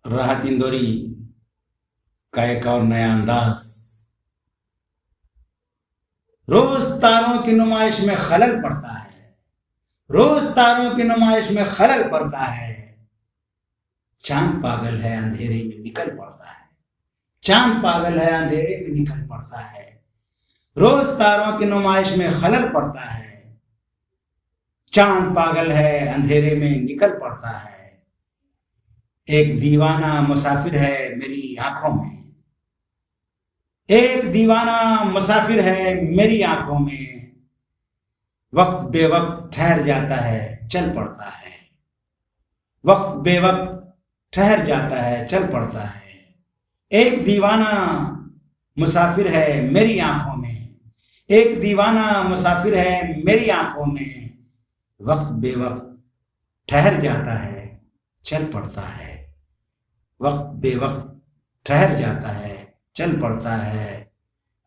راحت اندوری کا ایک اور نیا انداز۔ روز تاروں کی نمائش میں خلل پڑتا ہے، روز تاروں کی نمائش میں خلل پڑتا ہے، چاند پاگل ہے اندھیرے میں نکل پڑتا ہے، چاند پاگل ہے اندھیرے میں نکل پڑتا ہے، روز تاروں کی نمائش میں خلل پڑتا ہے، چاند پاگل ہے اندھیرے میں نکل پڑتا ہے، ایک دیوانہ مسافر ہے میری آنکھوں میں، ایک دیوانہ مسافر ہے میری آنکھوں میں، وقت بے وقت ٹھہر جاتا ہے چل پڑتا ہے، وقت بے وقت ٹھہر جاتا ہے چل پڑتا ہے، ایک دیوانہ مسافر ہے میری آنکھوں میں، ایک دیوانہ مسافر ہے میری آنکھوں میں، وقت بے وقت ٹھہر جاتا ہے چل پڑتا ہے، وقت بے وقت ٹھہر جاتا ہے چل پڑتا ہے،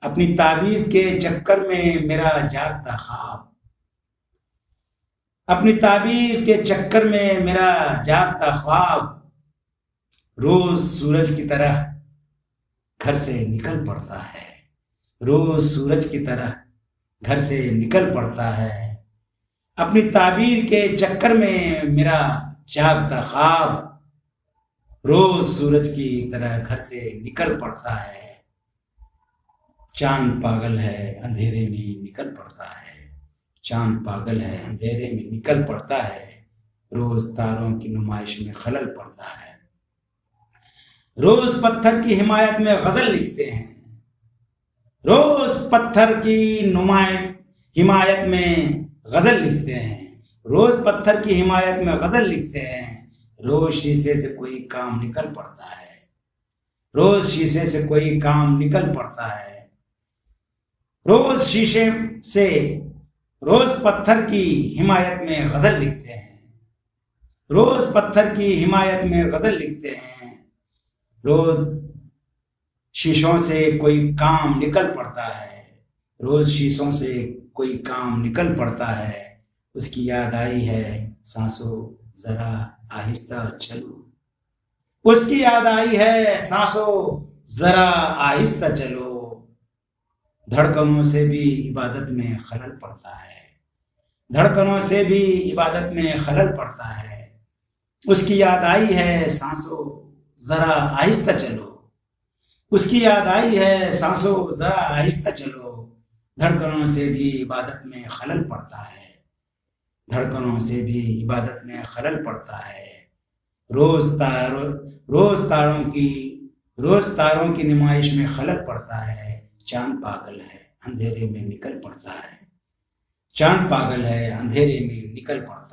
اپنی تعبیر کے چکر میں میرا جاگتا خواب، اپنی تعبیر کے چکر میں میرا جاگتا خواب، روز سورج کی طرح گھر سے نکل پڑتا ہے، روز سورج کی طرح گھر سے نکل پڑتا ہے، اپنی تعبیر کے چکر میں میرا جاگتا خواب، روز سورج کی طرح گھر سے نکل پڑتا ہے، چاند پاگل ہے اندھیرے میں نکل پڑتا ہے، چاند پاگل ہے اندھیرے میں نکل پڑتا ہے، روز تاروں کی نمائش میں خلل پڑتا ہے، روز پتھر کی حمایت میں غزل لکھتے ہیں، روز پتھر کی حمایت میں غزل لکھتے ہیں، روز پتھر کی حمایت میں غزل لکھتے ہیں، روز شیشے سے کوئی کام نکل پڑتا ہے، روز شیشے سے کوئی کام نکل پڑتا ہے، روز شیشے سے روز پتھر کی حمایت میں غزل لکھتے ہیں، روز پتھر کی حمایت میں غزل لکھتے ہیں، روز شیشوں سے کوئی کام نکل پڑتا ہے، روز شیشوں سے کوئی کام نکل پڑتا ہے، اس کی یاد آئی ہے سانسوں ذرا آہستہ چلو، اس کی یاد آئی ہے سانسوں ذرا آہستہ چلو، دھڑکنوں سے بھی عبادت میں خلل پڑتا ہے، دھڑکنوں سے بھی عبادت میں خلل پڑتا ہے، اس کی یاد آئی ہے سانسوں ذرا آہستہ چلو، اس کی یاد آئی ہے سانسوں ذرا آہستہ چلو، دھڑکنوں سے بھی عبادت میں خلل پڑتا ہے، دھڑکنوں سے بھی عبادت میں خلل پڑتا ہے، روز تاروں کی نمائش میں خلل پڑتا ہے، چاند پاگل ہے اندھیرے میں نکل پڑتا ہے، چاند پاگل ہے اندھیرے میں نکل پڑتا ہے۔